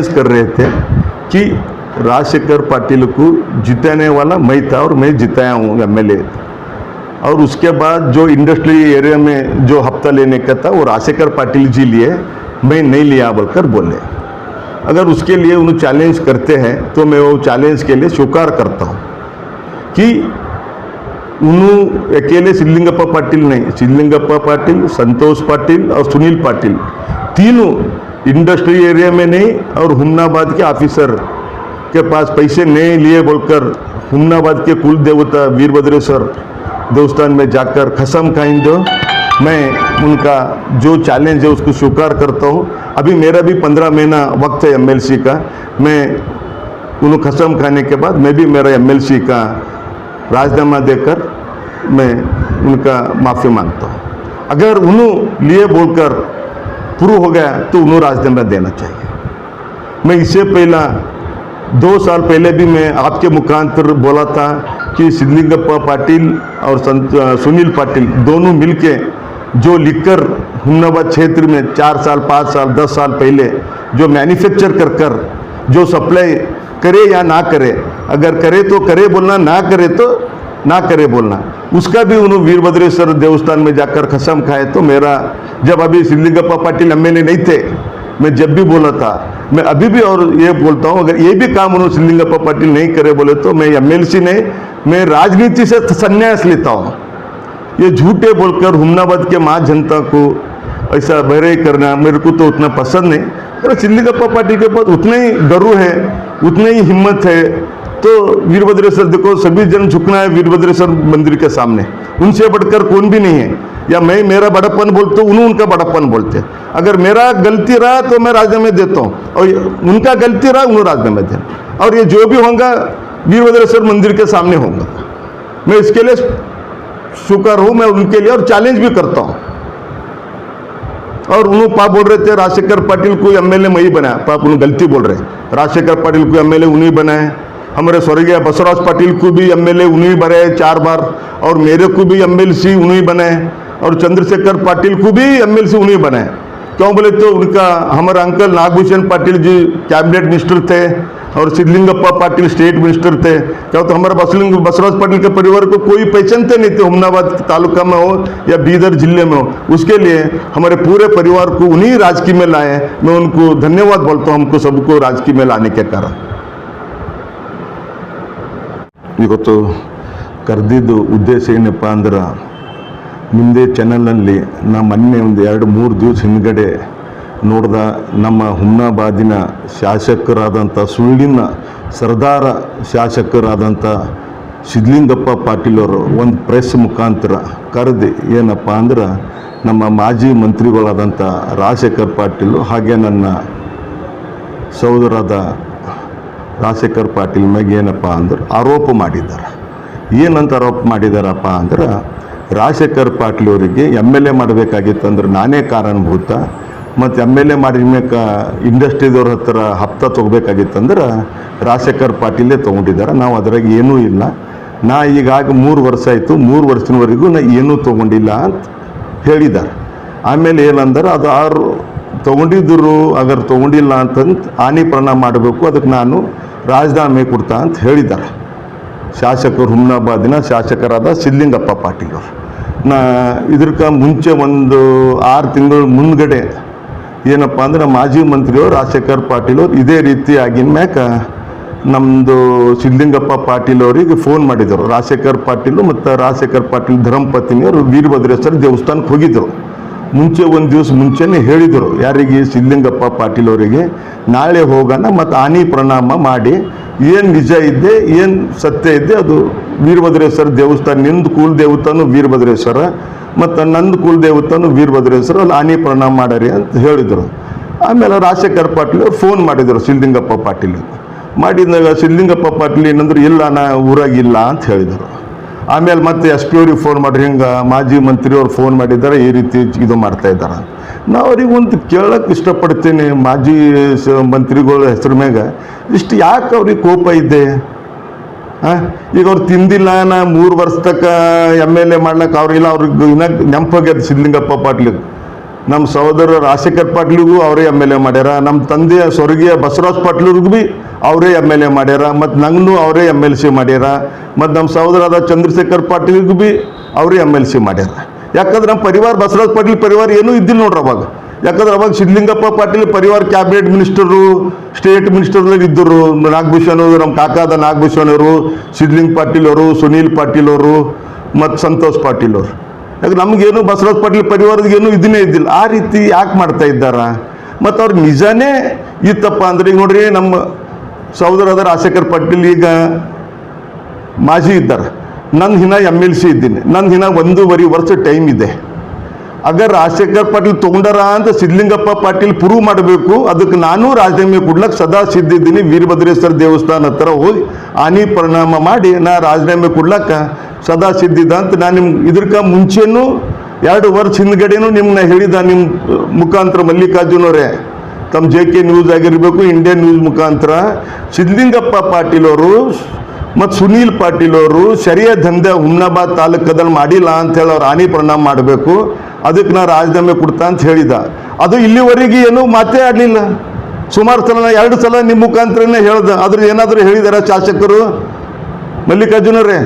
कर रहे थे कि राजशेखर पाटिल को जिताने वाला मैं था और मैं जिताया हूँ एमएलए। और उसके बाद जो इंडस्ट्री एरिया में जो हफ्ता लेने का था वो राजशेखर पाटिल जी लिए, मैं नहीं लिया बोलकर बोले। अगर उसके लिए उन्हें चैलेंज करते हैं तो मैं वो चैलेंज के लिए स्वीकार करता हूँ कि उन्होंने अकेले सिद्धलिंगप्पा पाटिल नहीं, सिद्धलिंगप्पा पाटिल, संतोष पाटिल और सुनील पाटिल तीनों इंडस्ट्री एरिया में नहीं और हुमनाबाद के ऑफिसर के पास पैसे नहीं लिए बोलकर हुमनाबाद के कुल देवता वीरभद्रेश्वर देवस्थान में जाकर कसम खाएंगे। मैं उनका जो चैलेंज है उसको स्वीकार करता हूँ। अभी मेरा भी 15 महीना वक्त है एमएलसी का। मैं उन्हें कसम खाने के बाद मैं भी मेरा एमएलसी का राजीनामा देकर मैं उनका माफ़ी मांगता हूँ। अगर उन्होंने लिए बोलकर प्रूव हो गया तो उन्हें राजीनामा देना चाहिए। मैं इससे पहला 2 साल पहले भी मैं आपके मुखांतर बोला था कि सिद्धलिंगप्पा पाटिल और सुनील पाटिल दोनों मिलके जो लिखकर हुमनाबाद क्षेत्र में 4 साल 5 साल 10 साल पहले जो मैन्युफैक्चर कर जो सप्लाई करे या ना करे, अगर करे तो करे बोलना, ना करे तो ना करे बोलना, उसका भी उन्होंने वीरभद्रेश्वर देवस्थान में जाकर कसम खाए। तो मेरा जब अभी सिद्धलिंगप्पा पाटिल एमएलए नहीं थे, मैं जब भी बोला था, मैं अभी भी और ये बोलता हूँ, अगर ये भी काम उन्होंने सिद्धलिंगप्पा पाटिल नहीं करे बोले तो मैं एमएलसी नहीं, मैं राजनीति से संन्यास लेता हूँ। ये झूठे बोलकर हुमनाबाद के माँ जनता को ऐसा बहरे करना मेरे को तो उतना पसंद नहीं। अगर सिद्धलिंगप्पा पाटिल के पास उतना ही डरू है, उतनी ही हिम्मत है, तो वीरभद्रेश्वर देखो सभी जन झुकना है वीरभद्रेश्वर मंदिर के सामने, उनसे बढ़कर कौन भी नहीं है। या मैं मेरा बड़प्पन बोलता हूँ, उन्होंने उनका बड़प्पन बोलते हैं। अगर मेरा गलती रहा तो मैं राजीनामा देता हूँ और उनका गलती रहा उन्होंने राजीनामा देना, और ये जो भी होगा वीरभद्रेश्वर मंदिर के सामने होगा। मैं इसके लिए शुक्र हूँ, मैं उनके लिए और चैलेंज भी करता हूँ। और उन्होंने पाप बोल रहे थे राजशेखर पाटिल को एमएलए मैं ही बनाया, पाप उन्होंने गलती बोल रहे हैं। राजशेखर पाटिल को एमएलए उन्हीं बनाए, हमारे स्वर्गीय बसवराज पाटिल को भी एमएलए उन्हीं बनाए 4 बार, और मेरे को भी एमएलसी उन्हीं बनाए, और चंद्रशेखर पाटिल को भी एमएलसी उन्हीं बनाए। क्यों बोले तो उनका हमारे uncle Nagabhushan Patil ji cabinet minister थे और सिद्धलिंगप्पा पाटिल स्टेट मिनिस्टर थे। क्या तो हमारे बसवराज पाटिल के परिवार को कोई पहचानते नहीं थे, हुमनाबाद तालुका में हो या बीदर जिले में हो। उसके लिए हमारे पूरे परिवार को उन्हीं राजकीय में लाए। मैं उनको धन्यवाद बोलता हूँ, हमको सबको राजकीय में लाने के कारण। ಇವತ್ತು ಕರೆದಿದ್ದು ಉದ್ದೇಶ ಏನಪ್ಪ ಅಂದ್ರೆ, ಮುಂದೆ ಚಾನಲಲ್ಲಿ ನಾ ಮೊನ್ನೆ ಒಂದು 2-3 ದಿವಸ ಹಿಂದ್ಗಡೆ ನೋಡ್ದ ನಮ್ಮ ಹುಮ್ನಾಬಾದಿನ ಶಾಸಕರಾದಂಥ ಸುಳ್ಳಿನ ಸರ್ದಾರ ಶಾಸಕರಾದಂಥ ಸಿದ್ಧಲಿಂಗಪ್ಪ ಪಾಟೀಲ್ ಅವರು ಒಂದು ಪ್ರೆಸ್ ಮುಖಾಂತರ ಕರೆದು ಏನಪ್ಪ ಅಂದ್ರೆ ನಮ್ಮ ಮಾಜಿ ಮಂತ್ರಿಗಳಾದಂಥ ರಾಜಶೇಖರ್ ಪಾಟೀಲ್ ಹಾಗೆ ನನ್ನ ಸಹೋದರಾದ ರಾಜಶೇಖರ್ ಪಾಟೀಲ್ ಮ್ಯಾಗ ಏನಪ್ಪ ಅಂದ್ರೆ ಆರೋಪ ಮಾಡಿದ್ದಾರೆ. ಏನಂತ ಆರೋಪ ಮಾಡಿದಾರಪ್ಪ ಅಂದ್ರೆ, ರಾಜಶೇಖರ್ ಪಾಟೀಲ್ ಅವರಿಗೆ ಎಮ್ಎಲ್ಎ ಮಾಡಬೇಕಾಗಿತ್ತಂದ್ರೆ ನಾನೇ ಕಾರಣಭೂತ, ಮತ್ತು ಎಮ್ಎಲ್ಎ ಮಾಡಿದ್ಮೇಕ ಇಂಡಸ್ಟ್ರಿದವ್ರ ಹತ್ರ ಹಪ್ತಾ ತೊಗೋಬೇಕಾಗಿತ್ತಂದ್ರೆ ರಾಜಶೇಖರ್ ಪಾಟೀಲೇ ತೊಗೊಂಡಿದ್ದಾರೆ. ನಾವು ಅದ್ರಾಗ ಏನೂ ಇಲ್ಲ, ನಾ ಈಗಾಗ 3 ವರ್ಷ ಆಯಿತು, 3 ವರ್ಷದವರೆಗೂ ನಾ ಏನೂ ತೊಗೊಂಡಿಲ್ಲ ಅಂತ ಹೇಳಿದ್ದಾರೆ. ಆಮೇಲೆ ಏನಂದ್ರೆ ಅದು ಆರು ತೊಗೊಂಡಿದ್ದರು, ಅಗರ್ ತೊಗೊಂಡಿಲ್ಲ ಅಂತಂದು ಹಾನಿ ಪರಿಣಾಮ ಮಾಡಬೇಕು, ಅದಕ್ಕೆ ನಾನು ರಾಜೀನಾಮೆ ಕೊಡ್ತಾ ಅಂತ ಹೇಳಿದ್ದಾರೆ ಶಾಸಕರು, ಹುಮ್ನಾಬಾದಿನ ಶಾಸಕರಾದ ಸಿದ್ಧಲಿಂಗಪ್ಪ ಪಾಟೀಲ್ ಅವರು. ನಾ ಇದಕ್ಕೆ ಮುಂಚೆ ಒಂದು 6 ತಿಂಗಳು ಮುಂದ್ಗಡೆ ಏನಪ್ಪ ಅಂದ್ರೆ ಮಾಜಿ ಮಂತ್ರಿಯವರು ರಾಜಶೇಖರ್ ಪಾಟೀಲ್ ಅವರು ಇದೇ ರೀತಿ ಆಗಿನ ಮ್ಯಾಕ ನಮ್ಮದು ಸಿದ್ಧಲಿಂಗಪ್ಪ ಪಾಟೀಲ್ ಅವರಿಗೆ ಫೋನ್ ಮಾಡಿದರು. ರಾಜಶೇಖರ್ ಪಾಟೀಲು ಮತ್ತು ರಾಜಶೇಖರ್ ಪಾಟೀಲ್ ಧರ್ಮಪತ್ನಿಯವರು ವೀರಭದ್ರೇಶ್ವರ ದೇವಸ್ಥಾನಕ್ಕೆ ಹೋಗಿದ್ದರು. ಮುಂಚೆ ಒಂದು ದಿವಸ ಮುಂಚೆನೇ ಹೇಳಿದರು, ಯಾರಿಗೆ? ಸಿದ್ಧಲಿಂಗಪ್ಪ ಪಾಟೀಲ್ ಅವರಿಗೆ, ನಾಳೆ ಹೋಗೋಣ ಮತ್ತು ಹಾನಿ ಪರಿಣಾಮ ಮಾಡಿ ಏನು ನಿಜ ಇದ್ದೆ ಏನು ಸತ್ಯ ಇದ್ದೆ ಅದು ವೀರಭದ್ರೇಶ್ವರ ದೇವಸ್ಥಾನ, ನಿಂದು ಕುಲ ದೇವತಾನು ವೀರಭದ್ರೇಶ್ವರ ಮತ್ತು ನಂದು ಕುಲ ದೇವತಾನು ವೀರಭದ್ರೇಶ್ವರ, ಅಲ್ಲಿ ಹಾನಿ ಪರಿಣಾಮ ಮಾಡರಿ ಅಂತ ಹೇಳಿದರು. ಆಮೇಲೆ ರಾಜಶೇಖರ್ ಪಾಟೀಲ್ ಅವ್ರು ಫೋನ್ ಮಾಡಿದರು ಸಿದ್ಧಲಿಂಗಪ್ಪ ಪಾಟೀಲ್. ಮಾಡಿದಾಗ ಸಿದ್ಧಲಿಂಗಪ್ಪ ಪಾಟೀಲ್ ಏನಂದ್ರೆ ಇಲ್ಲ, ನಾ ಊರಾಗಿಲ್ಲ ಅಂತ ಹೇಳಿದರು. ಆಮೇಲೆ ಮತ್ತೆ ಎಸ್ ಪಿ ಅವ್ರಿಗೆ ಫೋನ್ ಮಾಡಿರಿ, ಹಿಂಗೆ ಮಾಜಿ ಮಂತ್ರಿಯವ್ರು ಫೋನ್ ಮಾಡಿದ್ದಾರೆ, ಈ ರೀತಿ ಇದು ಮಾಡ್ತಾ ಇದ್ದಾರೆ. ನಾ ಅವ್ರಿಗೆ ಒಂದು ಕೇಳಕ್ಕೆ ಇಷ್ಟಪಡ್ತೀನಿ, ಮಾಜಿ ಮಂತ್ರಿಗಳ ಹೆಸರು ಮ್ಯಾಗ ಇಷ್ಟು ಯಾಕೆ ಅವ್ರಿಗೆ ಕೋಪ ಇದೆ? ಈಗ ಅವ್ರು ತಿಂದಿಲ್ಲ, ನಾ 3 ವರ್ಷ ತಕ್ಕ ಎಮ್ ಎಲ್ ಎ ಮಾಡ್ಲಿಕ್ಕೆ ಅವ್ರಿಲ್ಲ, ಅವ್ರಿಗೆ ಇನ್ನೂ ನೆಂಪೋಗ್ಯದ ಸಿದ್ಧಲಿಂಗಪ್ಪ ಪಾಟೀಲ್. ನಮ್ಮ ಸಹೋದರ ರಾಜಶೇಖರ್ ಪಾಟೀಲ್ಗೂ ಅವರೇ ಎಮ್ ಎಲ್ ಎ ಮಾಡ್ಯಾರ, ನಮ್ಮ ತಂದೆಯ ಸ್ವರ್ಗೀಯ ಬಸವರಾಜ್ ಪಾಟೀಲ್ರಿಗೂ ಭೀ ಅವರೇ ಎಮ್ ಎಲ್ ಎ ಮಾಡ್ಯಾರ, ಮತ್ತು ನಂಗೂ ಅವರೇ ಎಮ್ ಎಲ್ ಸಿ ಮಾಡ್ಯಾರ, ಮತ್ತು ನಮ್ಮ ಸಹೋದರಾದ ಚಂದ್ರಶೇಖರ್ ಪಾಟೀಲ್ಗೂ ಭೀ ಅವರೇ ಎಮ್ ಎಲ್ ಸಿ ಮಾಡ್ಯಾರ. ಯಾಕಂದ್ರೆ ನಮ್ಮ ಪರಿವಾರ ಬಸವರಾಜ್ ಪಾಟೀಲ್ ಪರಿವಾರ ಏನೂ ಇದ್ದಿಲ್ಲ ನೋಡ್ರಿ ಅವಾಗ. ಯಾಕಂದ್ರೆ ಅವಾಗ ಸಿದ್ಧಲಿಂಗಪ್ಪ ಪಾಟೀಲ್ ಪರಿವಾರ ಕ್ಯಾಬಿನೆಟ್ ಮಿನಿಸ್ಟರು, ಸ್ಟೇಟ್ ಮಿನಿಸ್ಟರ್ದಾಗ ಇದ್ದರು. ನಾಗಭೂಷಣ್ ಅವರು, ನಮ್ಮ ಕಾಕಾದ ನಾಗಭೂಷಣ್ ಅವರು, ಸಿದ್ಧಲಿಂಗ ಪಾಟೀಲ್ ಅವರು, ಸುನೀಲ್ ಪಾಟೀಲ್ ಅವರು, ಮತ್ತು ಸಂತೋಷ್ ಪಾಟೀಲ್ ಅವರು. ಯಾಕೆ ನಮಗೇನು ಬಸವರಾಜ್ ಪಾಟೀಲ್ ಪರಿವಾರದಗೇನು ಇದನ್ನೇ ಇದ್ದಿಲ್ಲ. ಆ ರೀತಿ ಯಾಕೆ ಮಾಡ್ತಾ ಇದ್ದಾರ? ಮತ್ತು ಅವ್ರು ನಿಜಾನೇ ಇತ್ತಪ್ಪ ಅಂದ್ರೆ ಈಗ ನೋಡ್ರಿ, ನಮ್ಮ ಸಹೋದರಾದ ರಾಜಶೇಖರ್ ಪಾಟೀಲ್ ಈಗ ಮಾಜಿ ಇದ್ದಾರೆ, ನನ್ನ ಹಿನ್ನ ಎಮ್ ಎಲ್ ಸಿ ಇದ್ದೀನಿ, ನನ್ನ ಹಿನ್ನ 1.5 ವರ್ಷ ಟೈಮ್ ಇದೆ. ಅಗರ್ ರಾಜಶೇಖರ್ ಪಾಟೀಲ್ ತೊಗೊಂಡಾರ ಅಂತ ಸಿದ್ಧಲಿಂಗಪ್ಪ ಪಾಟೀಲ್ ಪ್ರೂವ್ ಮಾಡಬೇಕು, ಅದಕ್ಕೆ ನಾನು ರಾಜೀನಾಮೆ ಕೊಡ್ಲಕ್ಕೆ ಸದಾ ಸಿದ್ಧಿದ್ದೀನಿ. ವೀರಭದ್ರೇಶ್ವರ ದೇವಸ್ಥಾನ ಹತ್ರ ಹೋಗಿ ಆನಿ ಪರಿಣಾಮ ಮಾಡಿ ನಾ ರಾಜೀನಾಮೆ ಕೊಡ್ಲಕ್ಕೆ ಸದಾ ಸಿದ್ಧಿದ್ದ ಅಂತ ನಾನು ನಿಮ್ಗೆ ಇದಕ್ಕೆ ಮುಂಚೆನೂ 2 ವರ್ಷ ಹಿಂದ್ಗಡೆನೂ ನಿಮ್ಗೆ ಹೇಳಿದ. ನಿಮ್ಮ ಮುಖಾಂತರ ಮಲ್ಲಿಕಾರ್ಜುನವರೇ, ತಮ್ಮ JK ನ್ಯೂಸ್ ಆಗಿರಬೇಕು, ಇಂಡಿಯನ್ ನ್ಯೂಸ್ ಮುಖಾಂತರ ಸಿದ್ಧಲಿಂಗಪ್ಪ ಪಾಟೀಲ್ ಅವರು ಮತ್ತು ಸುನೀಲ್ ಪಾಟೀಲ್ ಅವರು ಸರಿಯ ದಂಧೆ ಹುಮ್ನಾಬಾದ್ ತಾಲೂಕದಲ್ಲಿ ಮಾಡಿಲ್ಲ ಅಂಥೇಳಿ ಅವ್ರು ಹಾನಿ ಪರಿಣಾಮ ಮಾಡಬೇಕು, ಅದಕ್ಕೆ ನಾ ರಾಜೀನಾಮೆ ಕೊಡ್ತಾ ಅಂತ ಹೇಳಿದ. ಅದು ಇಲ್ಲಿವರೆಗೆ ಏನೂ ಮಾತೇ ಆಡಲಿಲ್ಲ. ಸುಮಾರು ಸಲ 2 ಸಲ ನಿಮ್ಮ ಮುಖಾಂತರನೇ ಹೇಳ್ದೆ. ಅದ್ರ ಏನಾದರೂ ಹೇಳಿದಾರ ಶಾಸಕರು? ಮಲ್ಲಿಕಾರ್ಜುನರೇ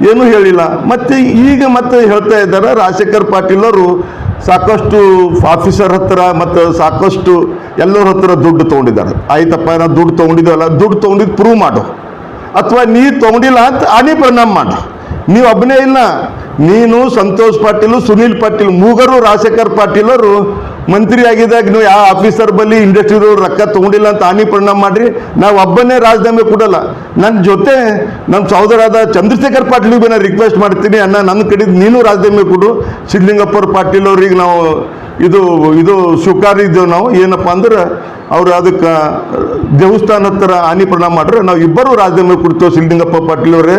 ಏನೂ ಹೇಳಿಲ್ಲ. ಮತ್ತು ಈಗ ಮತ್ತೆ ಹೇಳ್ತಾ ಇದ್ದಾರೆ ರಾಜಶೇಖರ್ ಪಾಟೀಲ್ ಅವರು ಸಾಕಷ್ಟು ಆಫೀಸರ್ ಹತ್ರ ಮತ್ತು ಸಾಕಷ್ಟು ಎಲ್ಲರ ಹತ್ರ ದುಡ್ಡು ತೊಗೊಂಡಿದ್ದಾರೆ. ಆಯ್ತಪ್ಪ, ನಾವು ದುಡ್ಡು ತೊಗೊಂಡಿದ್ದೇವಲ್ಲ, ದುಡ್ಡು ತೊಗೊಂಡಿದ್ದು ಪ್ರೂವ್ ಮಾಡು, ಅಥವಾ ನೀ ತೊಗೊಂಡಿಲ್ಲ ಅಂತ ಹಾನಿ ಪರಿಣಾಮ ಮಾಡು. ನೀವು ಒಬ್ಬನೇ ಇಲ್ಲ, ನೀನು, ಸಂತೋಷ್ ಪಾಟೀಲು, ಸುನೀಲ್ ಪಾಟೀಲ್, ಮೂಗರು ರಾಜಶೇಖರ್ ಪಾಟೀಲ್ ಅವರು ಮಂತ್ರಿ ಆಗಿದ್ದಾಗ ನೀವು ಯಾವ ಆಫೀಸರ್ ಬಳಿ ಇಂಡಸ್ಟ್ರಿದವ್ರು ರೊಕ್ಕ ತೊಗೊಂಡಿಲ್ಲ ಅಂತ ಹಾನಿ ಪರಿಣಾಮ ಮಾಡ್ರಿ. ನಾವು ಒಬ್ಬನೇ ರಾಜೀನಾಮೆ ಕೊಡಲ್ಲ. ನನ್ನ ಜೊತೆ ನಮ್ಮ ಸಹೋದರಾದ ಚಂದ್ರಶೇಖರ್ ಪಾಟೀಲ್ ಭೀ ನಾನು ರಿಕ್ವೆಸ್ಟ್ ಮಾಡ್ತೀನಿ, ಅಣ್ಣ ನನ್ನ ಕಡೆ ನೀನು ರಾಜೀನಾಮೆ ಕೊಡು. ಸಿದ್ಧಲಿಂಗಪ್ಪರ ಪಾಟೀಲ್ ಅವ್ರಿಗೆ ನಾವು ಇದು ಸ್ವೀಕಾರಿದ್ದೇವೆ. ನಾವು ಏನಪ್ಪ ಅಂದ್ರೆ ಅವರು ಅದಕ್ಕೆ ದೇವಸ್ಥಾನ ಹತ್ರ ಹಾನಿ ಪರಿಣಾಮ ಮಾಡ್ರೆ ನಾವು ಇಬ್ಬರು ರಾಜೀನಾಮೆ ಕೊಡ್ತೇವೆ ಸಿದ್ಧಲಿಂಗಪ್ಪ ಪಾಟೀಲ್ ಅವರೇ.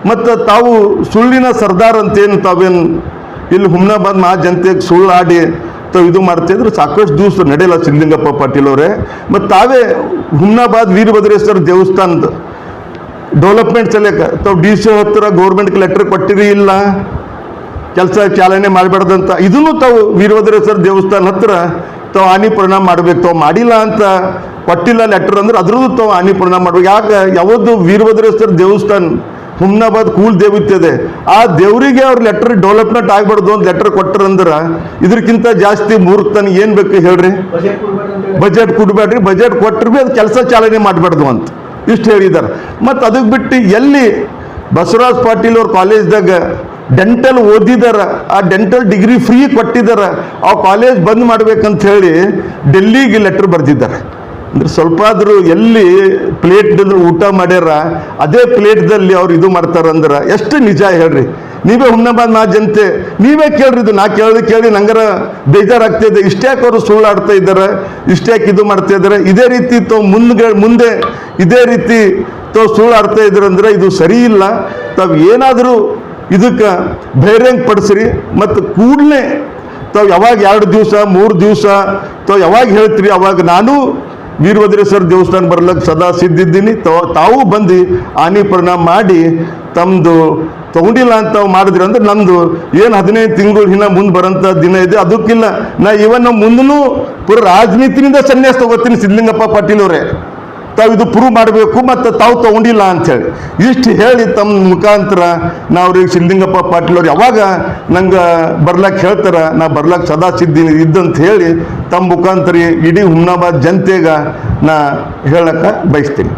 ಮತ್ತು ತಾವು ಸುಳ್ಳಿನ ಸರ್ದಾರ್ ಅಂತೇನು ತಾವೇನು ಇಲ್ಲಿ ಹುಮ್ನಾಬಾದ್ ಮಹಾ ಜನತೆಗೆ ಸುಳ್ಳು ಆಡಿ ತಾವು ಇದು ಮಾಡ್ತಾಯಿದ್ರೆ ಸಾಕಷ್ಟು ದಿವಸ ನಡೆಯಲ್ಲ ಸಿದ್ಧಲಿಂಗಪ್ಪ ಪಾಟೀಲ್ ಅವರೇ. ಮತ್ತು ತಾವೇ ಹುಮ್ನಾಬಾದ್ ವೀರಭದ್ರೇಶ್ವರ ದೇವಸ್ಥಾನದ ಡೆವಲಪ್ಮೆಂಟ್ ಸಲಕ್ಕೆ ತಾವು DC ಹತ್ರ ಗೌರ್ಮೆಂಟ್ಗೆ ಲೆಟ್ರ್ ಕೊಟ್ಟಿರಿ, ಇಲ್ಲ ಕೆಲಸ ಚಾಲನೆ ಮಾಡಬಾರ್ದಂತ. ಇದನ್ನು ತಾವು ವೀರಭದ್ರೇಶ್ವರ ದೇವಸ್ಥಾನ ಹತ್ರ ತಾವು ಹಾನಿ ಪರಿಣಾಮ ಮಾಡಬೇಕು. ತಾವು ಮಾಡಿಲ್ಲ ಅಂತ ಕೊಟ್ಟಿಲ್ಲ ಲೆಟ್ರ್ ಅಂದ್ರೆ ಅದ್ರದ್ದು ತಾವು ಹಾನಿ ಪರಿಣಾಮ ಮಾಡ್ಬೇಕು. ಯಾಕೆ ಯಾವುದು ವೀರಭದ್ರೇಶ್ವರ ದೇವಸ್ಥಾನ ಹುಮ್ನಾಬಾದ್ ಕೂಲ್ ದೇವಿತ್ತದೆ, ಆ ದೇವರಿಗೆ ಅವ್ರ ಲೆಟ್ರ್ ಡೆವಲಪ್ಮೆಂಟ್ ಆಗಬಾರ್ದು ಅಂತ ಲೆಟ್ರ್ ಕೊಟ್ಟರಂದ್ರೆ ಇದಕ್ಕಿಂತ ಜಾಸ್ತಿ ಮೂರ್ತನ ಏನು ಬೇಕು ಹೇಳ್ರಿ? ಬಜೆಟ್ ಕೊಡಬೇಡ್ರಿ, ಬಜೆಟ್ ಕೊಟ್ಟರು ಭೀ ಅದು ಕೆಲಸ ಚಾಲನೆ ಮಾಡಬಾರ್ದು ಅಂತ ಇಷ್ಟು ಹೇಳಿದ್ದಾರೆ. ಮತ್ತು ಅದಕ್ಕೆ ಬಿಟ್ಟು ಎಲ್ಲಿ ಬಸವರಾಜ್ ಪಾಟೀಲ್ ಅವ್ರ ಕಾಲೇಜ್ದಾಗ ಡೆಂಟಲ್ ಓದಿದಾರ, ಆ ಡೆಂಟಲ್ ಡಿಗ್ರಿ ಫ್ರೀ ಕೊಟ್ಟಿದ್ದಾರೆ, ಆ ಕಾಲೇಜ್ ಬಂದ್ ಮಾಡ್ಬೇಕಂತ ಹೇಳಿ ಡೆಲ್ಲಿಗೆ ಲೆಟ್ರ್ ಬರೆದಿದ್ದಾರೆ. ಅಂದ್ರೆ ಸ್ವಲ್ಪ ಆದರೂ ಎಲ್ಲಿ ಪ್ಲೇಟ್ ಊಟ ಮಾಡ್ಯಾರ ಅದೇ ಪ್ಲೇಟ್ದಲ್ಲಿ ಅವ್ರು ಇದು ಮಾಡ್ತಾರಂದ್ರೆ ಎಷ್ಟು ನಿಜ ಹೇಳ್ರಿ? ನೀವೇ ಹುಮ್ನಾಬಾದ್ ಮಹಾ ಜನತೆ ನೀವೇ ಕೇಳ್ರಿ. ಇದು ನಾ ಕೇಳಿ ನಂಗರ ಬೇಜಾರಾಗ್ತಾಯಿದೆ. ಇಷ್ಟ್ಯಾಕೆ ಅವರು ಸುಳ್ಳಾಡ್ತಾ ಇದ್ದಾರೆ, ಇಷ್ಟ್ಯಾಕೆ ಇದು ಮಾಡ್ತಾ ಇದ್ದಾರೆ? ಇದೇ ರೀತಿ ತಾವು ಮುಂದೆ ಇದೇ ರೀತಿ ತಾವು ಸುಳ್ಳಾಡ್ತಾ ಇದ್ರಂದ್ರೆ ಇದು ಸರಿ ಇಲ್ಲ. ತಾವು ಏನಾದರೂ ಇದಕ್ಕೆ ಬಹಿರಂಗ ಪಡಿಸ್ರಿ. ಮತ್ತು ಕೂಡಲೇ ತಾವು ಯಾವಾಗ 2 ದಿವಸ 3 ದಿವಸ ತಾವು ಯಾವಾಗ ಹೇಳ್ತೀರಿ ಅವಾಗ ನಾನು ವೀರಭದ್ರೇಶ್ವರ ದೇವಸ್ಥಾನ ಬರ್ಲಿಕ್ಕೆ ಸದಾ ಸಿದ್ಧಿದ್ದೀನಿ. ತಾವು ಬಂದು ಹಾನಿ ಪರಿಣಾಮ ಮಾಡಿ ತಮ್ಮದು ತೊಗೊಂಡಿಲ್ಲ ಅಂತ ತಾವು ಮಾಡಿದ್ರಿ ಅಂದ್ರೆ ನಮ್ಮದು ಏನು 15 ತಿಂಗಳು ಇನ್ನ ಮುಂದೆ ಬರೋಂಥ ದಿನ ಇದೆ. ಅದಕ್ಕಿಲ್ಲ ನಾ ಇವನ್ ಮುಂದೂ ಪೂರ ರಾಜನೀತಿನಿಂದ ಸನ್ಯಾಸ ತಗೋತೀನಿ ಸಿದ್ಧಲಿಂಗಪ್ಪ ಪಾಟೀಲ್ ಅವರೇ. ತಾವು ಇದು ಪ್ರೂವ್ ಮಾಡಬೇಕು ಮತ್ತು ತಾವು ತೊಗೊಂಡಿಲ್ಲ ಅಂಥೇಳಿ ಇಷ್ಟು ಹೇಳಿ ತಮ್ಮ ಮುಖಾಂತರ ನಾವ್ರಿಗೆ ಸಿದ್ಧಲಿಂಗಪ್ಪ ಪಾಟೀಲ್ ಅವ್ರು ಯಾವಾಗ ನಂಗೆ ಬರ್ಲಾಕ್ಕೆ ಹೇಳ್ತಾರೆ ನಾ ಬರ್ಲಾಕ್ಕೆ ಸದಾ ಸಿದ್ಧಿ ಇದ್ದಂತ ಹೇಳಿ ತಮ್ಮ ಮುಖಾಂತರ ಇಡೀ ಹುಮ್ನಾಬಾದ್ ಜನತೆಗೆ ನಾ ಹೇಳಕ್ಕೆ ಬಯಸ್ತೀನಿ.